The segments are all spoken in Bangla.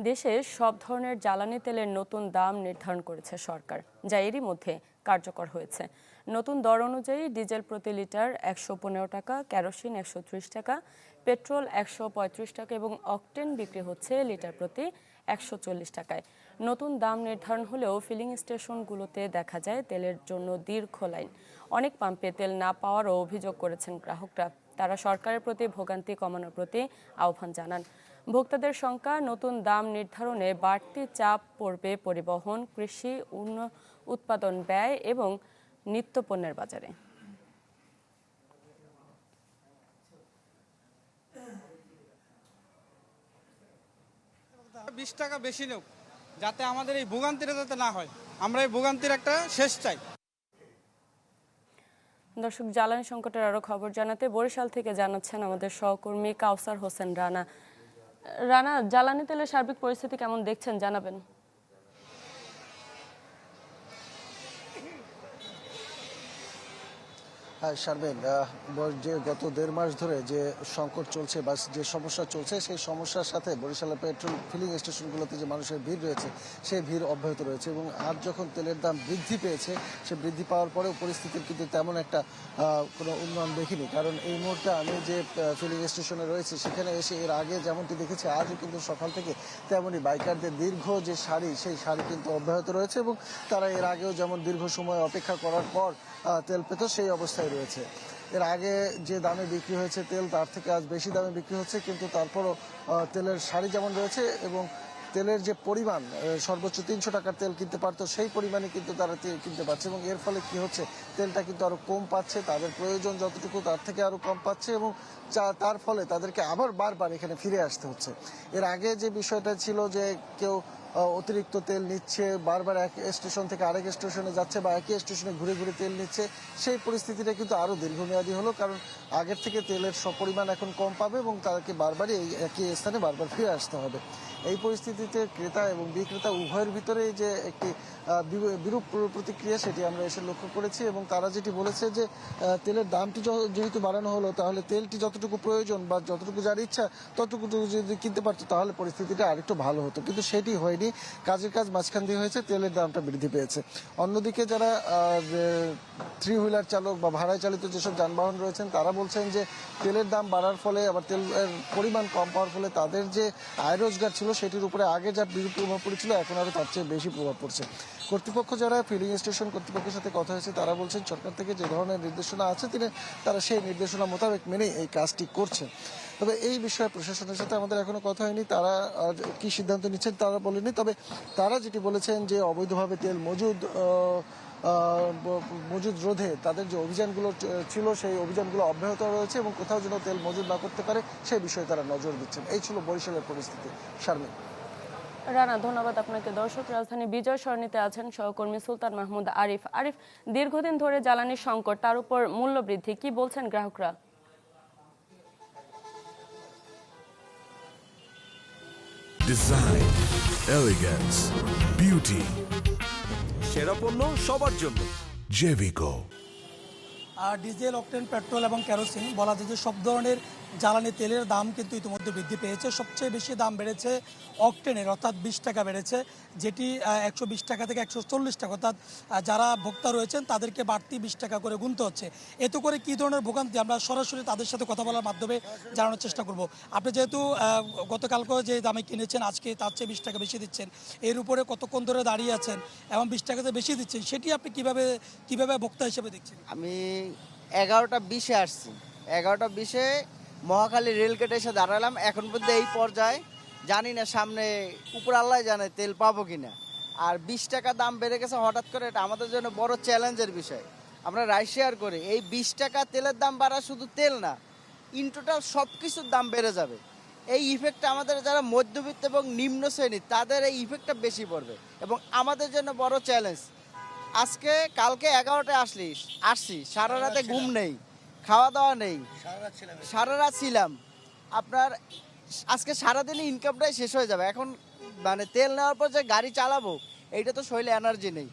দেশে সব ধরনের জ্বালানি তেলের নতুন দাম নির্ধারণ করেছে সরকার, যা এরই মধ্যে কার্যকর হয়েছে। নতুন দর অনুযায়ী ডিজেল প্রতি লিটার 115 টাকা, কেরোসিন 130 টাকা, পেট্রোল 135 টাকা এবং অকটেন বিক্রি হচ্ছে লিটার প্রতি 140 টাকায়। নতুন দাম নির্ধারণ হলেও ফিলিং স্টেশনগুলোতে দেখা যায় তেলের জন্য দীর্ঘ লাইন। অনেক পাম্পে তেল না পাওয়ারও অভিযোগ করেছেন গ্রাহকরা। তারা সরকারের প্রতি ভোগান্তি কমানোর প্রতি আহ্বান জানান। ভোক্তাদের সংখ্যা নতুন দাম নির্ধারণে বাড়তি চাপ পড়বে পরিবহন, কৃষি, উৎপাদন ব্যয় এবং নিত্যপণ্যের বাজারে। টাকা বেশি নেব, যাতে আমাদের এই ভোগান্তিটা যাতে না হয়। আমরা এই ভোগান্তির একটা শেষ চাই। দর্শক, জ্বালানি সংকটের আরো খবর জানাতে বরিশাল থেকে জানাচ্ছেন আমাদের সহকর্মী কাউসার হোসেন রানা। রানা, জ্বালানি তেলের সার্বিক পরিস্থিতি কেমন দেখছেন জানাবেন। হ্যাঁ শারমিন, যে গত 1.5 মাস ধরে যে সংকট চলছে বা যে সমস্যা চলছে, সেই সমস্যার সাথে বরিশালের পেট্রোল ফিলিং স্টেশনগুলোতে যে মানুষের ভিড় রয়েছে, সেই ভিড় অব্যাহত রয়েছে। এবং আজ যখন তেলের দাম বৃদ্ধি পেয়েছে, সে বৃদ্ধি পাওয়ার পরেও পরিস্থিতির কিন্তু তেমন একটা কোনো উন্নয়ন দেখিনি। কারণ এই মুহূর্তে আমি যে ফিলিং স্টেশনে রয়েছে, সেখানে এসে এর আগে যেমনটি দেখেছি, আজও কিন্তু সকাল থেকে তেমনই বাইকারদের দীর্ঘ যে সারি, সেই সারি কিন্তু অব্যাহত রয়েছে। এবং তারা এর আগেও যেমন দীর্ঘ সময় অপেক্ষা করার পর তেল পেত, সেই অবস্থায় রয়েছে। এর আগে যে দামে বিক্রি হয়েছে তেল, তার থেকে আজ বেশি দামে বিক্রি হচ্ছে, কিন্তু তারপরও তেলের সারি যেমন রয়েছে এবং তেলের যে পরিমাণ, সর্বোচ্চ 300 টাকার তেল কিনতে পারতো, সেই পরিমাণে কিন্তু তারা কিনতে পারছে। এবং এর ফলে কি হচ্ছে, তেলটা কিন্তু আরও কম পাচ্ছে, তাদের প্রয়োজন যতটুকু তার থেকে আরও কম পাচ্ছে, এবং তার ফলে তাদেরকে আবার বারবার এখানে ফিরে আসতে হচ্ছে। এর আগে যে বিষয়টা ছিল যে কেউ অতিরিক্ত তেল নিচ্ছে, বারবার এক স্টেশন থেকে আরেক স্টেশনে যাচ্ছে বা একই স্টেশনে ঘুরে ঘুরে তেল নিচ্ছে, সেই পরিস্থিতিটা কিন্তু আরও দীর্ঘমেয়াদী হলো। কারণ আগের থেকে তেলের পরিমাণ এখন কম পাবে এবং তাদেরকে বারবারই এই একই স্থানে বারবার ফিরে আসতে হবে। এই পরিস্থিতিতে ক্রেতা এবং বিক্রেতা উভয়ের ভিতরে যে একটি বিরূপ প্রতিক্রিয়া, সেটি আমরা এসে লক্ষ্য করেছি। এবং তারা যেটি বলেছে যে তেলের দামটি যেহেতু বাড়ানো হলো, তাহলে তেলটি যতটুকু প্রয়োজন বা যতটুকু যার ইচ্ছা ততটুকু যদি কিনতে পারতো, তাহলে পরিস্থিতিটা আরেকটু ভালো হতো। কিন্তু সেটি হয়নি, কাজের কাজ মাঝখান দিয়ে হয়েছে, তেলের দামটা বৃদ্ধি পেয়েছে। অন্যদিকে যারা 3 হুইলার চালক বা ভাড়ায় চালিত যেসব যানবাহন রয়েছেন, তারা বলছেন যে তেলের দাম বাড়ার ফলে, আবার তেলের পরিমাণ কম পাওয়ার ফলে তাদের যে আয় রোজগার ছিল, সেটির উপরে আগে যা বিরূপ প্রভাব পড়েছিল, এখন আরও তার চেয়ে বেশি প্রভাব পড়ছে। কর্তৃপক্ষ, যারা ফিলিং স্টেশন কর্তৃপক্ষের সাথে কথা হয়েছে, তারা বলছেন সরকার থেকে যে ধরনের নির্দেশনা আছে, তারা সেই নির্দেশনা মোতাবেক মেনেই এই কাজটি করছে। তবে এই বিষয়ে প্রশাসনের সাথে আমাদের এখনো কথা হয়নি, তারা কি সিদ্ধান্ত নিচ্ছেন তারা বলেনি। তবে তারা যেটি বলেছেন যে অবৈধভাবে তেল মজুদ রোধে তাদের যে অভিযানগুলো ছিল, সেই অভিযানগুলো অব্যাহত রয়েছে এবং কোথাও যেন তেল মজুদ না করতে পারে, সেই বিষয়ে তারা নজর দিচ্ছেন। এই ছিল বরিশালের পরিস্থিতি। শারমিন। রানা, ধন্যবাদ আপনাকে। দর্শক, রাজধানী বিজয় সরণিতে আছেন সহকর্মী সুলতান মাহমুদ আরিফ। আরিফ, দীর্ঘদিন ধরে জ্বালানির সংকট, তার উপর মূল্য বৃদ্ধি, কি বলছেন গ্রাহকরা? ডিজাইন, এলিগেন্স, বিউটি, সেরা পণ্য সবার জন্য জেভিকো। আর ডিজেল, অকটেন, পেট্রোল এবং কেরোসিন, বলা যায় যে সব ধরনের জ্বালানি তেলের দাম কিন্তু ইতিমধ্যে বৃদ্ধি পেয়েছে। সবচেয়ে বেশি দাম বেড়েছে অকটেনের, অর্থাৎ 20 টাকা বেড়েছে, যেটি 120 টাকা থেকে 140 টাকা, অর্থাৎ যারা ভোক্তা রয়েছেন তাদেরকে বাড়তি 20 টাকা করে গুনতে হচ্ছে। এতে করে কী ধরনের ভোগান্তি, আমরা সরাসরি তাদের সাথে কথা বলার মাধ্যমে জানানোর চেষ্টা করব। আপনি যেহেতু গতকালকেও যে দামে কিনেছেন, আজকে তার চেয়ে 20 টাকা বেশি দিচ্ছেন, এর উপরে কতক্ষণ ধরে দাঁড়িয়ে আছেন এবং 20 টাকাতে বেশি দিচ্ছেন, সেটি আপনি কীভাবে ভোক্তা হিসেবে দেখছেন? আমি 11টা 20-এ আসছি, 11টা 20-এ মহাখালী রেলগেটে এসে দাঁড়ালাম। এখন পর্যন্ত এই পর্যায়ে জানি না সামনে উপর আল্লাহ জানে তেল পাবো কিনা। আর 20 টাকা দাম বেড়ে গেছে হঠাৎ করে, এটা আমাদের জন্য বড় চ্যালেঞ্জের বিষয়। আমরা রাইড শেয়ার করি, এই 20 টাকা তেলের দাম বাড়া শুধু তেল না, ইন টোটাল সব কিছুর দাম বেড়ে যাবে। এই ইফেক্টটা আমাদের যারা মধ্যবিত্ত এবং নিম্ন শ্রেণী, তাদের এই ইফেক্টটা বেশি পড়বে এবং আমাদের জন্য বড় চ্যালেঞ্জ। কালকে 11টায় আসছি, সারা রাতে ঘুম নেই, খাওয়া দাওয়া নেই, সারা রাত ছিলাম। আপনার আজকে সারাদিনই ইনকামটাই শেষ হয়ে যাবে। এখন মানে তেল নেওয়ার পর যে গাড়ি চালাবো, এইটা তো শরীরে এনার্জি নেই।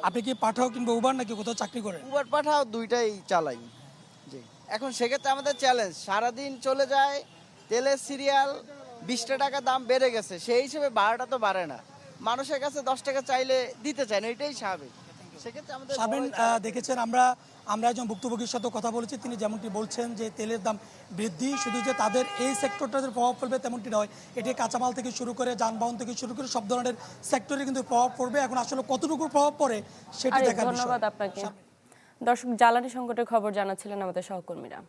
আপনি কি পাঠাও কিংবা উবার নাকি কোথাও চাকরি করেন? উবার পাঠাও দুইটাই চালাই। জি, এখন সেক্ষেত্রে আমাদের চ্যালেঞ্জ, সারাদিন চলে যায় তেলের সিরিয়াল, 20 টাকা দাম বেড়ে গেছে, সেই হিসেবে ভাড়াটা তো বাড়ে না। মানুষের কাছে 10 টাকা চাইলে দিতে চায় না, এটাই স্বাভাবিক। সেক্ষেত্রে আমাদের সাবেন দেখেছেন, আমরা একজন ভুক্তভোগীর সাথে কথা বলেছি, তিনি যেমনটি বলছেন যে তেলের দাম বৃদ্ধি শুধু যে তাদের এই সেক্টরটাতে প্রভাব পড়বে তেমনটি নয়, এটি কাঁচামাল থেকে শুরু করে যানবাহন থেকে শুরু করে সব ধরনের সেক্টরে কিন্তু প্রভাব পড়বে। এখন আসলে কতটুকু প্রভাব পড়ে সেটি আরিফ, দেখার বিষয়। ধন্যবাদ আপনাকে। দর্শক, জ্বালানি সংকটের খবর জানাচ্ছিলেন আমাদের সহকর্মীরা।